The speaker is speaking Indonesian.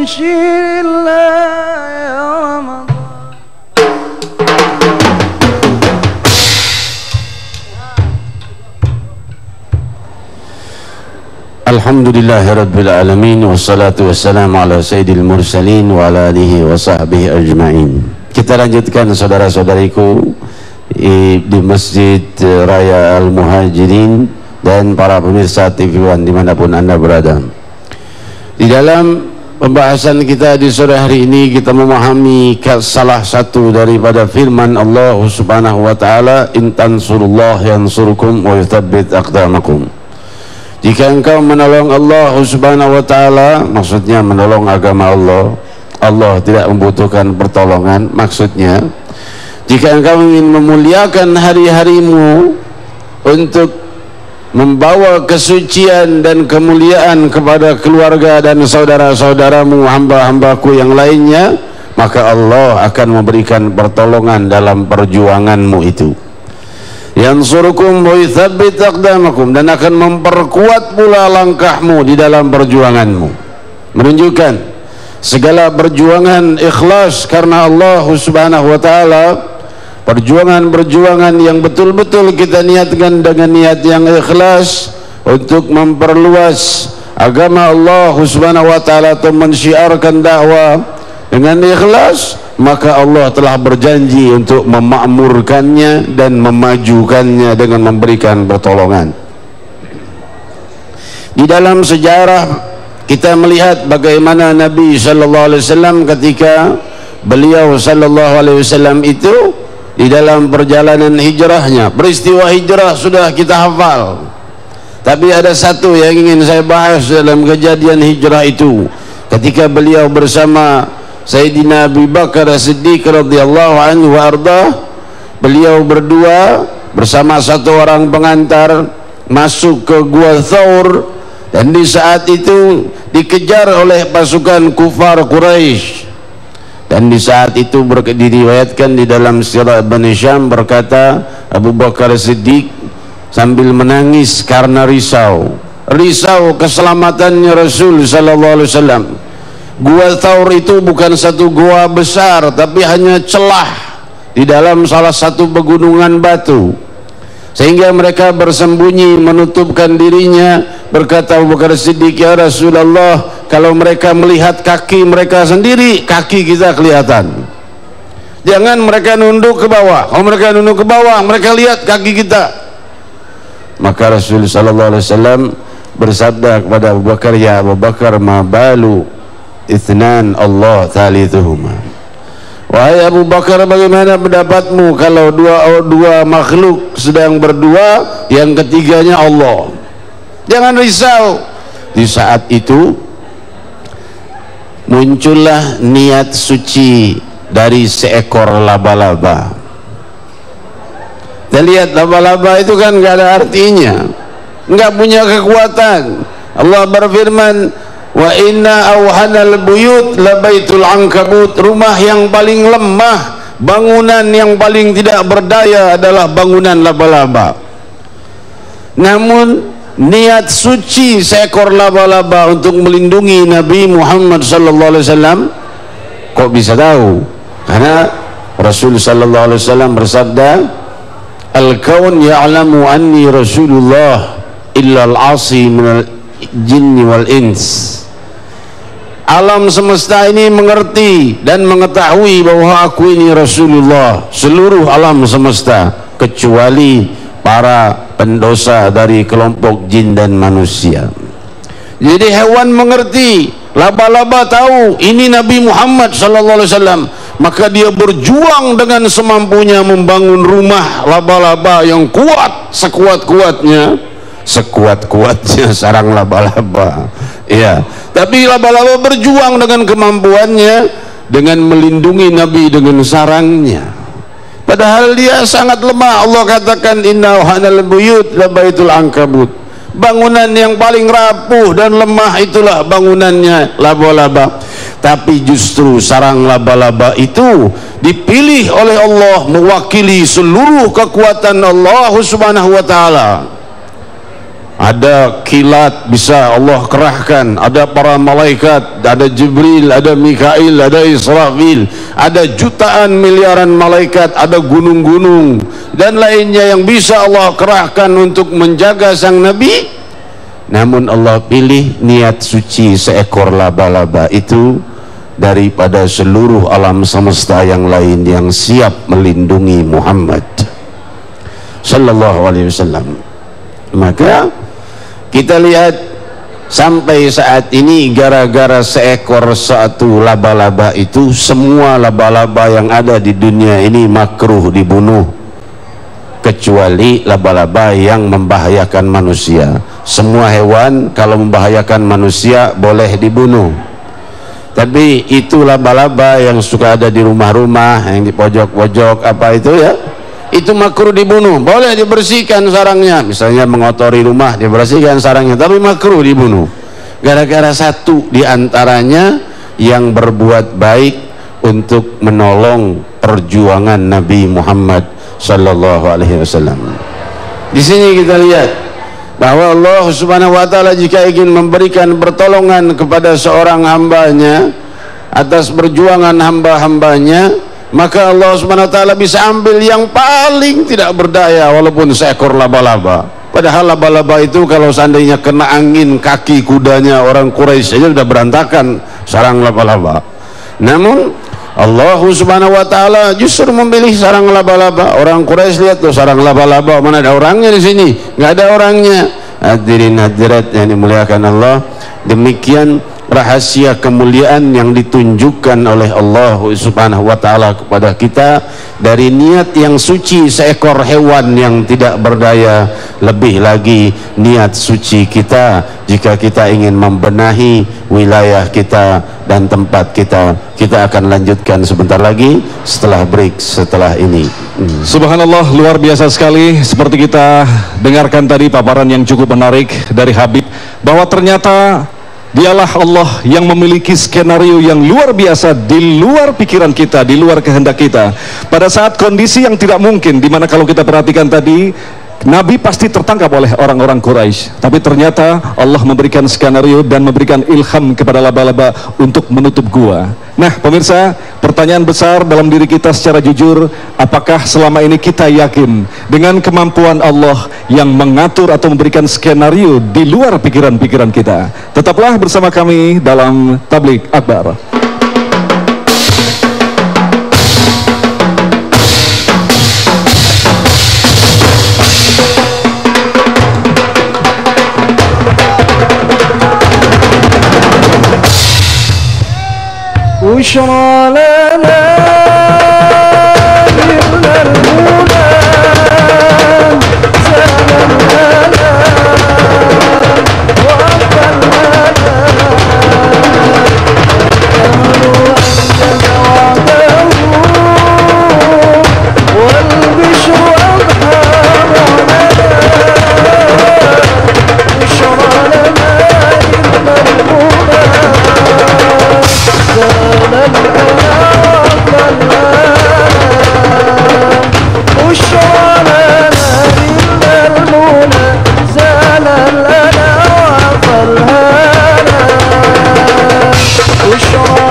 بشير الله يا رمضان. Alhamdulillahirabbil alamin wassalatu wassalamu ala sayyidil mursalin wa ala alihi wa sahbihi ajma'in. Kita lanjutkan saudara-saudariku di Masjid Raya Al-Muhajirin dan para pemirsa TV One dimanapun Anda berada. Di dalam pembahasan kita di sore hari ini kita memahami salah satu daripada firman Allah Subhanahu wa taala, in tansurullah yansurkum wa yuthabbit aqdamakum. Jika engkau menolong Allah Subhanahu wa taala, maksudnya menolong agama Allah, Allah tidak membutuhkan pertolongan. Maksudnya jika engkau ingin memuliakan hari-harimu untuk membawa kesucian dan kemuliaan kepada keluarga dan saudara-saudaramu, hamba-hambaku yang lainnya, maka Allah akan memberikan pertolongan dalam perjuanganmu itu. Yansurukum wa yuthabbit aqdamakum, dan akan memperkuat pula langkahmu di dalam perjuanganmu. Menunjukkan segala perjuangan ikhlas karena Allah Subhanahu wa taala, perjuangan-perjuangan yang betul-betul kita niatkan dengan niat yang ikhlas untuk memperluas agama Allah Subhanahu wa taala atau mensyiarkan dakwah dengan ikhlas, maka Allah telah berjanji untuk memakmurkannya dan memajukannya dengan memberikan pertolongan. Di dalam sejarah kita melihat bagaimana Nabi sallallahu alaihi wasallam ketika beliau sallallahu alaihi wasallam itu di dalam perjalanan hijrahnya, peristiwa hijrah sudah kita hafal, tapi ada satu yang ingin saya bahas dalam kejadian hijrah itu. Ketika beliau bersama Sayyidina Abu Bakar As-Siddiq radhiyallahu anhu wa ardah, beliau berdua bersama satu orang pengantar masuk ke Gua Thawr, dan di saat itu dikejar oleh pasukan kufar Quraisy. Dan di saat itu diriwayatkan di dalam Sirah Ibn Hisham, berkata Abu Bakar As-Siddiq sambil menangis karena risau keselamatannya Rasul sallallahu alaihi wasallam. Gua Thawr itu bukan satu gua besar, tapi hanya celah di dalam salah satu pegunungan batu, sehingga mereka bersembunyi menutupkan dirinya. Berkata Abu Bakar Siddiq, ya Rasulullah, kalau mereka melihat kaki mereka sendiri, kaki kita kelihatan. Jangan mereka nunduk ke bawah. Kalau mereka nunduk ke bawah, mereka lihat kaki kita. Maka Rasul sallallahu alaihi wasallam bersabda kepada Abu Bakar, ya Abu Bakar, ma balu itsnan Allah thalithuhuma. Wahai Abu Bakar, bagaimana pendapatmu kalau dua makhluk sedang berdua, yang ketiganya Allah? Jangan risau. Di saat itu muncullah niat suci dari seekor laba-laba. Kita lihat laba-laba itu kan nggak ada artinya, nggak punya kekuatan. Allah berfirman, wa inna awhanal buyut labaitul ankabut. Rumah yang paling lemah, bangunan yang paling tidak berdaya adalah bangunan laba-laba. Namun niat suci seekor laba-laba untuk melindungi Nabi Muhammad sallallahu alaihi wasallam, kok bisa tahu? Karena Rasul sallallahu alaihi wasallam bersabda, al-kaun ya'lamu anni Rasulullah illa al-asi minal jinni wal ins. Alam semesta ini mengerti dan mengetahui bahwa aku ini Rasulullah, seluruh alam semesta, kecuali para pendosa dari kelompok jin dan manusia. Jadi hewan mengerti, laba-laba tahu ini Nabi Muhammad sallallahu alaihi wasallam, maka dia berjuang dengan semampunya membangun rumah laba-laba yang kuat, sekuat-kuatnya sarang laba-laba. Ya, tapi laba-laba berjuang dengan kemampuannya dengan melindungi Nabi dengan sarangnya. Padahal dia sangat lemah. Allah katakan inna awhanal buyut labaitul ankabut. Bangunan yang paling rapuh dan lemah itulah bangunannya laba-laba. Tapi justru sarang laba-laba itu dipilih oleh Allah mewakili seluruh kekuatan Allah Subhanahu wa taala. ada kilat bisa Allah kerahkan, ada para malaikat, ada Jibril, ada Mikail, ada Israfil, ada jutaan miliaran malaikat, ada gunung-gunung dan lainnya yang bisa Allah kerahkan untuk menjaga sang Nabi. Namun Allah pilih niat suci seekor laba-laba itu daripada seluruh alam semesta yang lain yang siap melindungi Muhammad sallallahu alaihi wasallam. Maka kita lihat sampai saat ini gara-gara seekor satu laba-laba itu semua laba-laba yang ada di dunia ini makruh dibunuh, kecuali laba-laba yang membahayakan manusia. Semua hewan kalau membahayakan manusia boleh dibunuh, tapi itu laba-laba yang suka ada di rumah-rumah, yang di pojok-pojok apa itu ya, itu makruh dibunuh. Boleh dibersihkan sarangnya, misalnya mengotori rumah dibersihkan sarangnya, tapi makruh dibunuh gara-gara satu diantaranya yang berbuat baik untuk menolong perjuangan Nabi Muhammad sallallahu alaihi wasallam. Di sini kita lihat bahwa Allah subhanahu wa ta'ala jika ingin memberikan pertolongan kepada seorang hambanya atas perjuangan hamba-hambanya, maka Allah subhanahu wa ta'ala bisa ambil yang paling tidak berdaya walaupun seekor laba-laba. Padahal laba-laba itu kalau seandainya kena angin kaki kudanya orang Quraisy saja sudah berantakan sarang laba-laba. Namun Allah subhanahu wa ta'ala justru memilih sarang laba-laba. Orang Quraisy lihat tuh sarang laba-laba, mana ada orangnya di sini? Nggak ada orangnya. Hadirin hadirat yang dimuliakan Allah, demikian rahasia kemuliaan yang ditunjukkan oleh Allah subhanahu wa ta'ala kepada kita dari niat yang suci seekor hewan yang tidak berdaya, lebih lagi niat suci kita jika kita ingin membenahi wilayah kita dan tempat kita. Kita akan lanjutkan sebentar lagi setelah break setelah ini. Subhanallah, luar biasa sekali. Seperti kita dengarkan tadi paparan yang cukup menarik dari Habib, bahwa ternyata Dialah Allah yang memiliki skenario yang luar biasa di luar pikiran kita, di luar kehendak kita. Pada saat kondisi yang tidak mungkin, dimana kalau kita perhatikan tadi, Nabi pasti tertangkap oleh orang-orang Quraisy, tapi ternyata Allah memberikan skenario dan memberikan ilham kepada laba-laba untuk menutup gua. Nah pemirsa, pertanyaan besar dalam diri kita secara jujur, apakah selama ini kita yakin dengan kemampuan Allah yang mengatur atau memberikan skenario di luar pikiran-pikiran kita? Tetaplah bersama kami dalam Tabligh Akbar. بشرى لنا من المنى سلام لنا وأقبلنا والبشر أظهرنا بشرى لنا من المنى زال الأنا وفلهانا بشرى